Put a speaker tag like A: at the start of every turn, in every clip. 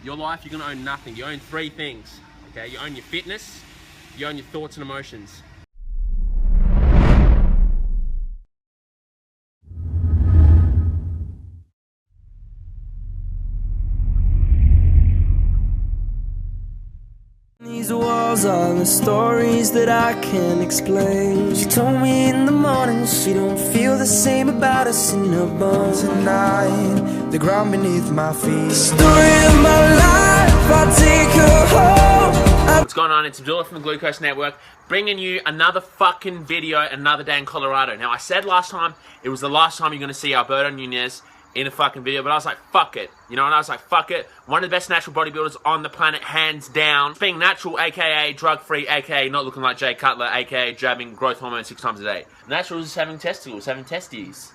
A: Your life, you're gonna own nothing. You own 3 things, okay? You own your fitness, you own your thoughts and emotions.
B: These walls are the stories that I can't explain. She told me in the morning she don't feel the same about us in her bones. Tonight, the ground beneath my feet. The story of my life, I'll take her home.
A: What's going on? It's Abdullah from the Glucose Network, bringing you another fucking video, another day in Colorado. Now, I said last time, it was the last time you're going to see Alberto Nunez in a fucking video, but I was like, fuck it. You know, and I was like, fuck it. One of the best natural bodybuilders on the planet, hands down. Being natural, aka drug-free, aka not looking like Jay Cutler, aka jabbing growth hormone 6 times a day. Natural is having testicles, having testes.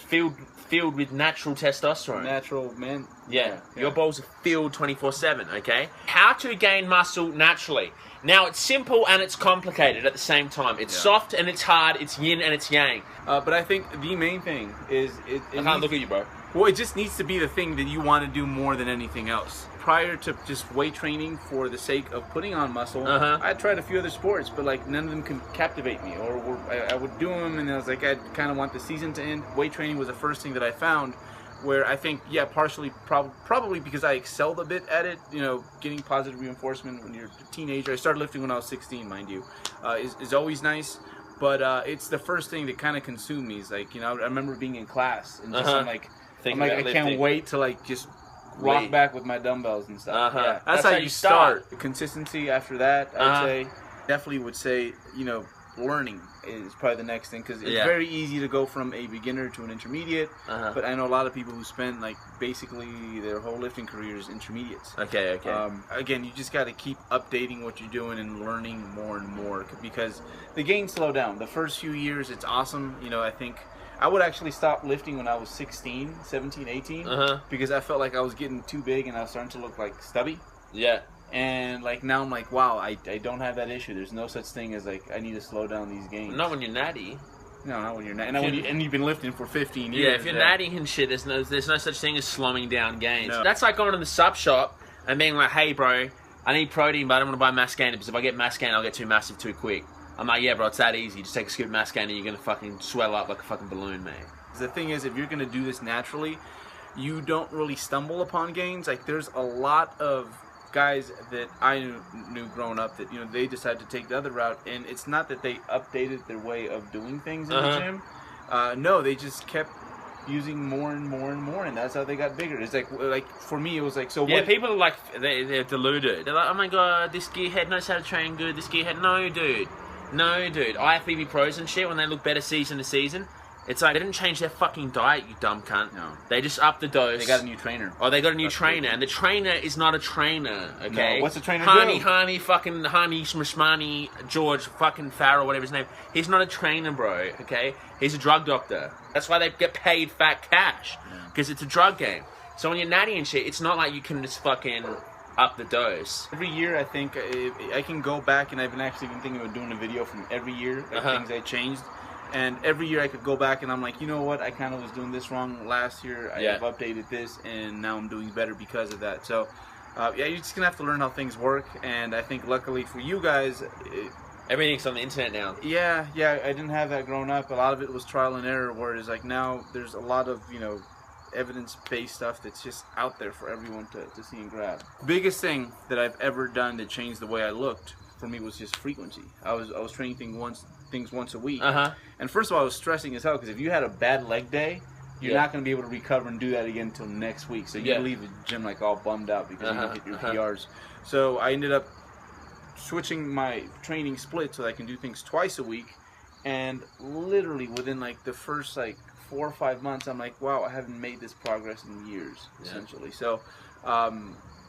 A: Filled with natural testosterone.
C: Natural, man.
A: Yeah. Your balls are filled 24/7, okay? How to gain muscle naturally. Now, it's simple and it's complicated at the same time. It's soft and it's hard, it's yin and it's yang.
C: But I think the main thing is...
A: I can't look at you, bro.
C: Well, it just needs to be the thing that you want to do more than anything else. Prior to just weight training for the sake of putting on muscle, I tried a few other sports, but like none of them could captivate me. Or I would do them and I was like, I kind of want the season to end. Weight training was the first thing that I found where I think, yeah, partially, probably because I excelled a bit at it, you know, getting positive reinforcement when you're a teenager. I started lifting when I was 16, mind you, is always nice. But it's the first thing that kind of consumed me. Is like, you know, I remember being in class and just I'm like, I can't wait to like just rock back with my dumbbells and stuff. Yeah. That's how you start. The consistency after that, I'd say, definitely would say, you know, learning is probably the next thing, because it's very easy to go from a beginner to an intermediate, but I know a lot of people who spend like basically their whole lifting career is intermediates.
A: Okay.
C: Again, you just got to keep updating what you're doing and learning more and more, because the gains slow down. The first few years, it's awesome. You know, I think I would actually stop lifting when I was 16, 17, 18, because I felt like I was getting too big and I was starting to look like stubby.
A: Yeah.
C: And like now I'm like, wow, I don't have that issue. There's no such thing as like I need to slow down these gains.
A: Not when you're natty.
C: No, not when you're natty. And you've been lifting for 15 years.
A: Yeah, if you're natty and shit, there's no such thing as slowing down gains. No. That's like going to the sub shop and being like, hey bro, I need protein, but I don't want to buy mass gainer because if I get mass gainer, I'll get too massive too quick. I'm like, yeah bro, it's that easy. Just take a scoop of mass gainer, you're gonna fucking swell up like a fucking balloon, mate.
C: The thing is, if you're gonna do this naturally, you don't really stumble upon gains. Like there's a lot of guys that I knew growing up that, you know, they decided to take the other route, and it's not that they updated their way of doing things in the gym. No, they just kept using more and more and more, and that's how they got bigger. It's like for me, it was like, so what?
A: People are like, they're deluded. They're like, oh my god, this gearhead knows how to train good. This gearhead, no dude. IFBB pros and shit, when they look better season to season, it's like they didn't change their fucking diet, you dumb cunt. No. They just upped the dose.
C: They got a new trainer.
A: Oh, they got a new trainer, and the trainer is not a trainer, okay?
C: No. What's the trainer
A: Hani,
C: do?
A: Hani Smishmani, George fucking Farrell, whatever his name. He's not a trainer, bro, okay? He's a drug doctor. That's why they get paid fat cash, because it's a drug game. So when you're natty and shit, it's not like you can just fucking up the dose.
C: Every year, I think I can go back, and I've been actually been thinking about doing a video from every year, like things I changed. And every year I could go back and I'm like, you know what, I kind of was doing this wrong last year. I have updated this, and now I'm doing better because of that. So, yeah, you're just going to have to learn how things work. And I think luckily for you guys,
A: everything's on the internet now.
C: Yeah, I didn't have that growing up. A lot of it was trial and error, whereas like now there's a lot of, you know, evidence-based stuff that's just out there for everyone to see and grab. Biggest thing that I've ever done that changed the way I looked for me was just frequency. I was training things once a week. And first of all, I was stressing as hell, because if you had a bad leg day, you're not going to be able to recover and do that again until next week. So you leave the gym like all bummed out because you don't hit your PRs. So I ended up switching my training split so that I can do things twice a week. And literally within like the first like 4 or 5 months, I'm like, wow, I haven't made this progress in years, essentially. So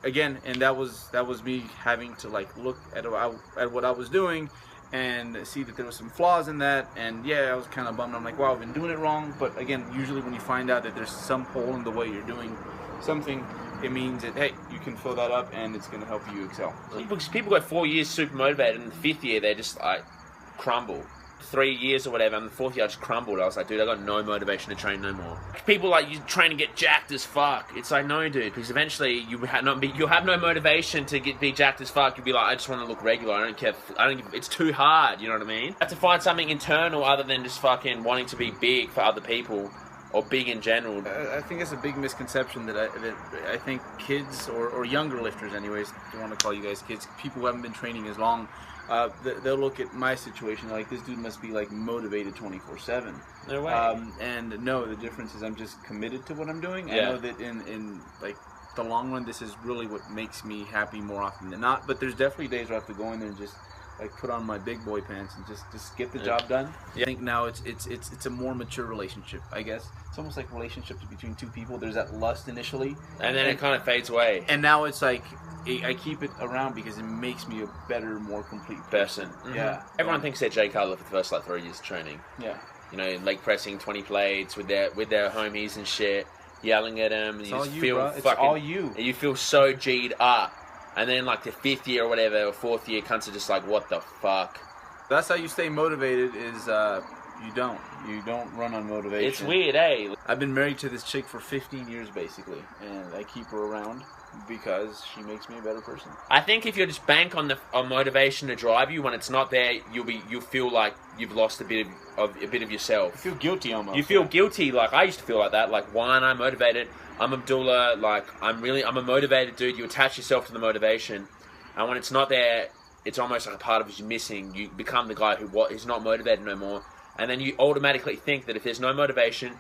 C: again, and that was me having to like look at what I was doing and see that there was some flaws in that. And yeah, I was kind of bummed. I'm like, wow, I've been doing it wrong. But again, usually when you find out that there's some hole in the way you're doing something, it means that, hey, you can fill that up and it's going to help you excel.
A: People go 4 years super motivated, and in the 5th year they just like crumble. 3 years or whatever, and the 4th year I just crumbled. I was like, dude, I got no motivation to train no more. People like, you train to get jacked as fuck. It's like, no, dude, because eventually you'll have no motivation to be jacked as fuck. You'll be like, I just want to look regular. I don't care. It's too hard. You know what I mean? You have to find something internal other than just fucking wanting to be big for other people. Or big in general.
C: I think it's a big misconception that I think kids or younger lifters, anyways, I don't want to call you guys kids, people who haven't been training as long, they'll look at my situation like, this dude must be like motivated 24/7.
A: No way.
C: And no, the difference is I'm just committed to what I'm doing.
A: Yeah.
C: I know that in like the long run, this is really what makes me happy more often than not. But there's definitely days where I have to go in there and just like put on my big boy pants and just get the job done. Yeah. I think now it's a more mature relationship, I guess. It's almost like relationships between two people. There's that lust initially,
A: and then it kind of fades away.
C: And now it's like I keep it around because it makes me a better, more complete person.
A: Mm-hmm.
C: Yeah.
A: Everyone thinks they're Jay Cutler for the first like 3 years of training.
C: Yeah.
A: You know, leg pressing 20 plates with their homies and shit, yelling at them, and
C: It's
A: you
C: all
A: just
C: you,
A: feel
C: bro.
A: fucking.
C: It's all you.
A: And you feel so G'd up. And then, like, the 5th year or whatever, or 4th year, cunts are just like, what the fuck?
C: That's how you stay motivated is you don't run on motivation.
A: It's weird, eh?
C: I've been married to this chick for 15 years, basically, and I keep her around because she makes me a better person.
A: I think if you just bank on motivation to drive you, when it's not there, you'll feel like you've lost a bit of yourself.
C: You feel guilty almost.
A: You feel guilty. Like, I used to feel like that. Like, why aren't I motivated? I'm Abdullah. Like, I'm a motivated dude. You attach yourself to the motivation, and when it's not there, it's almost like a part of you missing. You become the guy who is not motivated no more, and then you automatically think that if there's no motivation,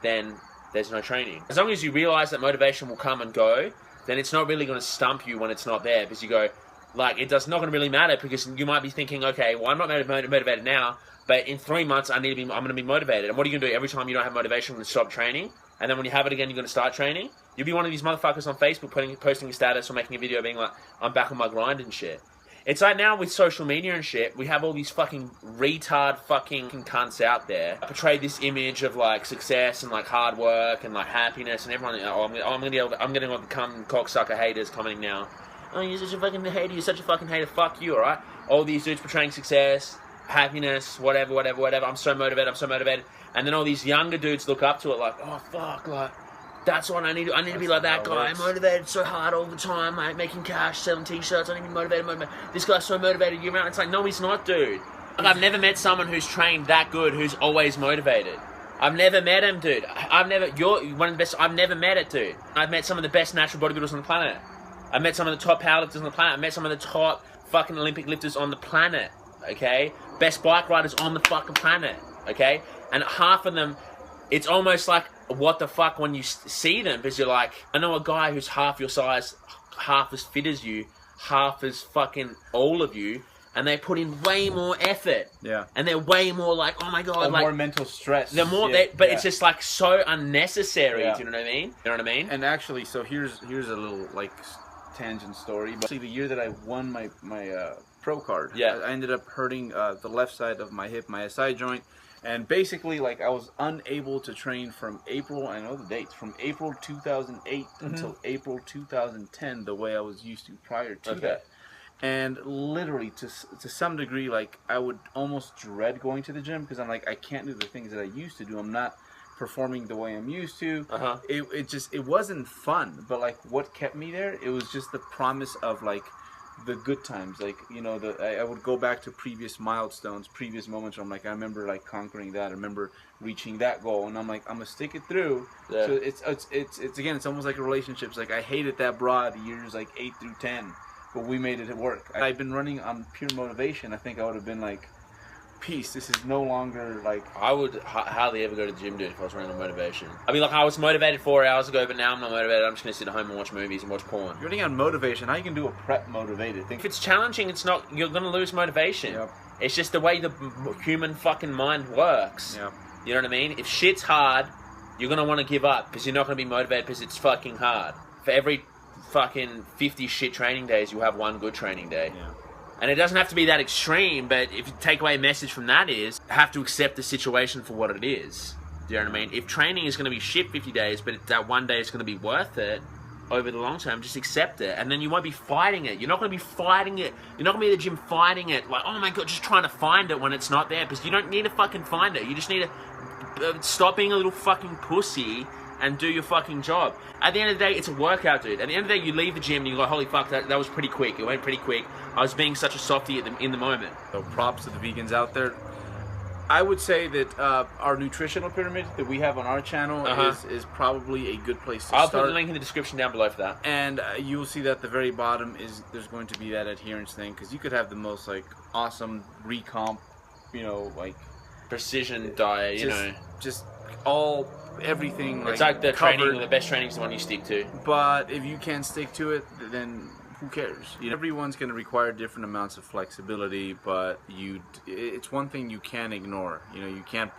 A: then there's no training. As long as you realize that motivation will come and go, then it's not really going to stump you when it's not there, because you go, like, it's not going to really matter, because you might be thinking, okay, well, I'm not motivated now, but in 3 months I'm going to be motivated. And what are you going to do every time you don't have motivation? You're going to stop training, and then when you have it again, you're going to start training. You'll be one of these motherfuckers on Facebook posting a status or making a video being like, I'm back on my grind and shit. It's like now with social media and shit, we have all these fucking retard fucking cunts out there portray this image of like success and like hard work and like happiness, and everyone, I'm gonna become cocksucker haters commenting now. Oh, you're such a fucking hater. You're such a fucking hater. Fuck you, alright? All these dudes portraying success, happiness, whatever. I'm so motivated. And then all these younger dudes look up to it like, oh fuck, like, that's what I need to be like that guy. I'm motivated so hard all the time, mate, making cash, selling t-shirts. I need to be motivated. This guy's so motivated year round. It's like, no, he's not, dude. Like, I've never met someone who's trained that good who's always motivated. I've never met him, dude. You're one of the best. I've never met it, dude. I've met some of the best natural bodybuilders on the planet. I've met some of the top powerlifters on the planet. I've met some of the top fucking Olympic lifters on the planet, okay? Best bike riders on the fucking planet, okay? And half of them, it's almost like, what the fuck when you see them, because you're like, I know a guy who's half your size, half as fit as you, half as fucking all of you, and they put in way more effort. Yeah. And they're way more like, oh my god,
C: or
A: like
C: more mental stress.
A: They're more, it's just like so unnecessary. Do you know what I mean? You know what I mean?
C: And actually, so here's a little like tangent story. But actually, the year that I won my pro card, I ended up hurting the left side of my hip, my SI joint. And basically, like, I was unable to train from April, I know the dates, from April 2008 until April 2010, the way I was used to prior to that. And literally, to some degree, like, I would almost dread going to the gym, because I'm like, I can't do the things that I used to do. I'm not performing the way I'm used to. It wasn't fun. But, like, what kept me there, it was just the promise of, like, the good times. Like, you know, I would go back to previous milestones, previous moments where I'm like, I remember like conquering that, I remember reaching that goal, and I'm like, I'm gonna stick it through. So it's again, it's almost like a relationship. It's like, I hated that broad years like 8 through 10, but we made it work. I've been running on pure motivation. I think I would have been like, peace, this is no longer like...
A: I would hardly ever go to the gym, dude, if I was running on motivation. I mean, like, I was motivated 4 hours ago, but now I'm not motivated. I'm just going to sit at home and watch movies and watch porn.
C: You're running on motivation. How you can do a prep motivated thing?
A: If it's challenging, it's not... You're going to lose motivation. Yep. It's just the way the human fucking mind works. Yep. You know what I mean? If shit's hard, you're going to want to give up, because you're not going to be motivated because it's fucking hard. For every fucking 50 shit training days, you'll have one good training day. Yeah. And it doesn't have to be that extreme, but if you take away a message from that is, have to accept the situation for what it is. Do you know what I mean? If training is going to be shit 50 days, but that one day is going to be worth it, over the long term, just accept it, and then you won't be fighting it. You're not going to be fighting it. You're not going to be at the gym fighting it, like, oh my god, just trying to find it when it's not there, because you don't need to fucking find it. You just need to stop being a little fucking pussy and do your fucking job. At the end of the day, it's a workout, dude. At the end of the day, you leave the gym and you go, holy fuck, that was pretty quick. It went pretty quick. I was being such a softie in the moment.
C: So props to the vegans out there. I would say that our nutritional pyramid that we have on our channel is probably a good place to start.
A: I'll put the link in the description down below for that.
C: And you'll see that at the very bottom there's going to be that adherence thing, because you could have the most like awesome recomp, you know, like
A: precision diet,
C: just everything.
A: It's like the training, the best training is the one you stick to.
C: But if you can't stick to it, then who cares? Everyone's going to require different amounts of flexibility, but it's one thing you can't ignore. You can't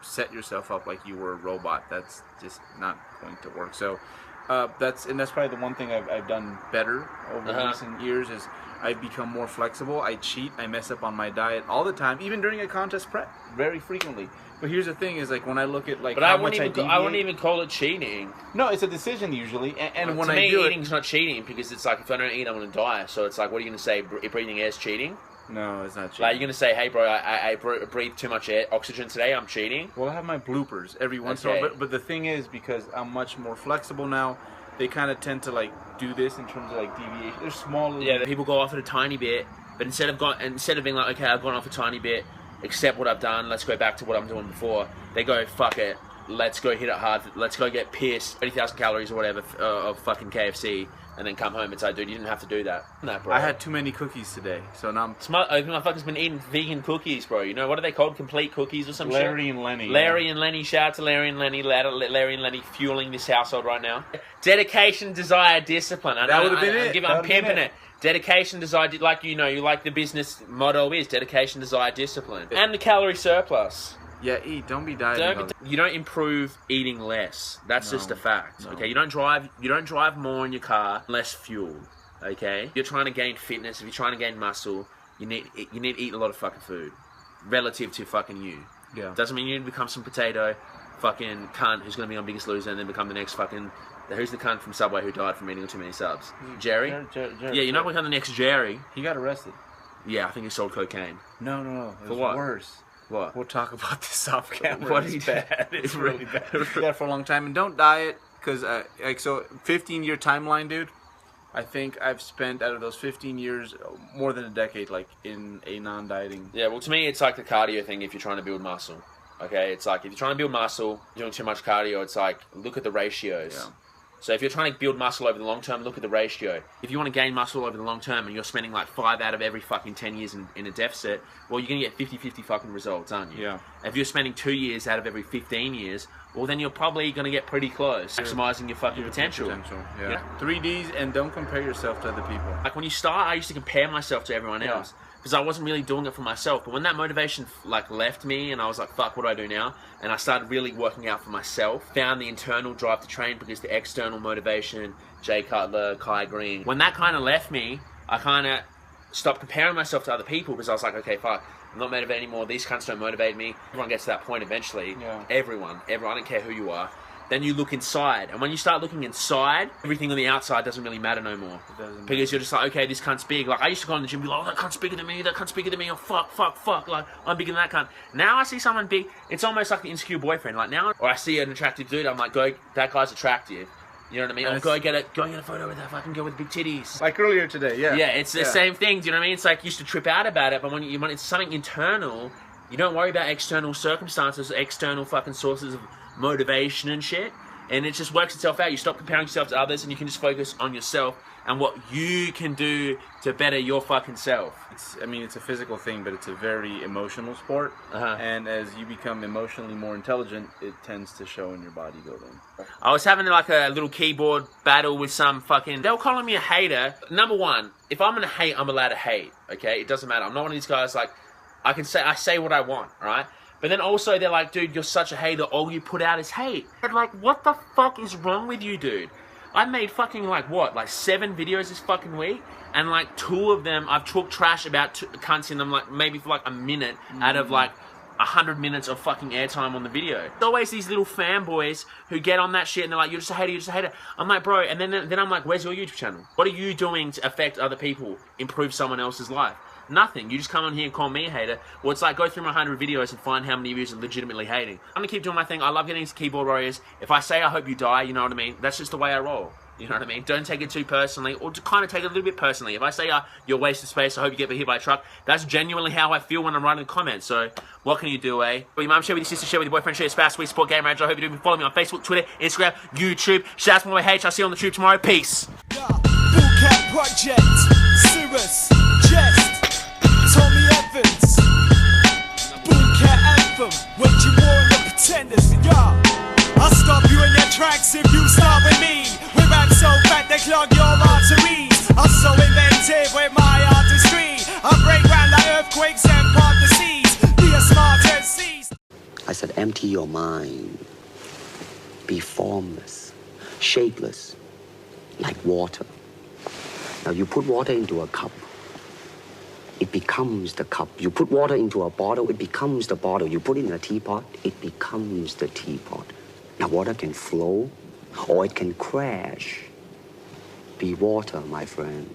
C: set yourself up like you were a robot. That's just not going to work. So that's probably the one thing I've done better over recent years is I've become more flexible. I cheat. I mess up on my diet all the time, even during a contest prep, very frequently. But here's the thing: is like when I look at like
A: I wouldn't even call it cheating.
C: No, it's a decision usually. And when
A: to
C: I
A: me,
C: do
A: eating's not cheating, because it's like if I don't eat, I'm gonna die. So it's like, what are you gonna say? Breathing air is cheating?
C: No, it's not cheating.
A: Like, you're gonna say, hey bro, I breathe too much oxygen today, I'm cheating?
C: Well, I have my bloopers every once in a while, but the thing is, because I'm much more flexible now, they kind of tend to like do this in terms of like deviation. They're small little...
A: Yeah, people go off at a tiny bit, but instead of being like, okay, I've gone off a tiny bit, accept what I've done, let's go back to what I'm doing before, they go, fuck it, let's go hit it hard, let's go get pissed, 30,000 calories or whatever of fucking KFC, and then come home. It's like, dude, you didn't have to do that. No, bro.
C: I had too many cookies today, so now I'm...
A: Motherfucker's been eating vegan cookies, bro. You know, what are they called? Complete cookies or some shit?
C: Larry and Lenny.
A: Larry and Lenny. Shout out to Larry and Lenny. Larry and Lenny fueling this household right now. Dedication, desire, discipline.
C: That would have been it.
A: I'm pimping it. Dedication, desire, like the business motto is dedication, desire, discipline. And the calorie surplus.
C: Yeah, eat. Don't be dieting.
A: You don't improve eating less. That's just a fact. No. Okay, you don't drive more in your car, less fuel. Okay, if you're trying to gain fitness, if you're trying to gain muscle, you need to eat a lot of fucking food, relative to fucking you.
C: Yeah.
A: Doesn't mean you need to become some potato, fucking cunt who's gonna be on Biggest Loser and then become the next fucking. Who's the cunt from Subway who died from eating too many subs? Jerry?
C: Jerry.
A: Yeah, you're not become the next Jerry.
C: He got arrested.
A: Yeah, I think he sold cocaine.
C: No.
A: For what?
C: Worse.
A: What?
C: We'll talk about this off camera.
A: What is
C: bad? It's really bad. Yeah, for a long time, and don't diet, because 15-year timeline, dude. I think I've spent out of those 15 years more than a decade, like in a non-dieting.
A: Yeah, well, to me, it's like the cardio thing. If you're trying to build muscle, okay, it's like if you're trying to build muscle, doing too much cardio, it's like look at the ratios. Yeah. So if you're trying to build muscle over the long term, look at the ratio. If you want to gain muscle over the long term and you're spending like 5 out of every fucking 10 years in a deficit, well, you're going to get 50-50 fucking results, aren't you?
C: Yeah.
A: If you're spending 2 years out of every 15 years, well, then you're probably going to get pretty close. Maximizing your fucking potential.
C: Yeah. 3Ds, and don't compare yourself to other people.
A: Like when you start, I used to compare myself to everyone else. Because I wasn't really doing it for myself. But when that motivation like left me and I was like, fuck, what do I do now? And I started really working out for myself. Found the internal drive to train because the external motivation, Jay Cutler, Kai Green. When that kind of left me, I kind of stopped comparing myself to other people because I was like, okay, fuck, I'm not motivated anymore. These cunts don't motivate me. Everyone gets to that point eventually.
C: Yeah.
A: Everyone, I don't care who you are. Then you look inside, and when you start looking inside, everything on the outside doesn't really matter no more. Because you're just like, okay, this cunt's big. Like, I used to go in the gym and be like, oh, that cunt's bigger than me, oh, fuck, like, I'm bigger than that cunt. Now I see someone big, it's almost like the insecure boyfriend. Like, now, or I see an attractive dude, I'm like, that guy's attractive. You know what I mean? Or go get a photo with that fucking girl with big titties.
C: Like earlier today, yeah.
A: Yeah, it's the same thing, do you know what I mean? It's like, you used to trip out about it, but when it's something internal, you don't worry about external circumstances, external fucking sources of motivation and shit, and it just works itself out. You stop comparing yourself to others and you can just focus on yourself and what you can do to better your fucking self.
C: It's a physical thing, but it's a very emotional sport, and as you become emotionally more intelligent, it tends to show in your bodybuilding.
A: I was having like a little keyboard battle with some fucking... They were calling me a hater. Number one, if I'm gonna hate, I'm allowed to hate, okay? It doesn't matter. I'm not one of these guys like... I say what I want, right? But then also they're like, dude, you're such a hater. All you put out is hate. And like, what the fuck is wrong with you, dude? I made fucking like 7 videos this fucking week, and like 2 of them I've talked trash about cunts in them, like maybe for like a minute out of like 100 minutes of fucking airtime on the video. There's always these little fanboys who get on that shit and they're like, you're just a hater, you're just a hater. I'm like, bro, and then I'm like, where's your YouTube channel? What are you doing to affect other people, improve someone else's life? Nothing. You just come on here and call me a hater. Well, it's like, go through my 100 videos and find how many of you are legitimately hating. I'm gonna keep doing my thing. I love getting into keyboard warriors. If I say I hope you die, you know what I mean? That's just the way I roll. You know what I mean? Don't take it too personally, or to kind of take it a little bit personally. If I say you're a waste of space, I hope you get hit by a truck, that's genuinely how I feel when I'm writing comments. So what can you do, eh? Well, your mum, share with your sister, share with your boyfriend, share your spouse, we support gay marriage. I hope you do. Follow me on Facebook, Twitter, Instagram, YouTube. Shout out to my H. I'll see you on the tube tomorrow. Peace.
B: Bootcamp project, serious, jest, Tommy Evans, Bootcamp anthem, waging war on the pretenders, yeah. I'll stop you in your tracks if you start with me. We rap so fat they clog your arteries. I'm so inventive with my artistry. I break ground like earthquakes and part the seas. Be a smart seas.
D: I said, empty your mind. Be formless, shapeless, like water. Now you put water into a cup, it becomes the cup. You put water into a bottle, it becomes the bottle. You put it in a teapot, it becomes the teapot. Now water can flow or it can crash. Be water, my friend.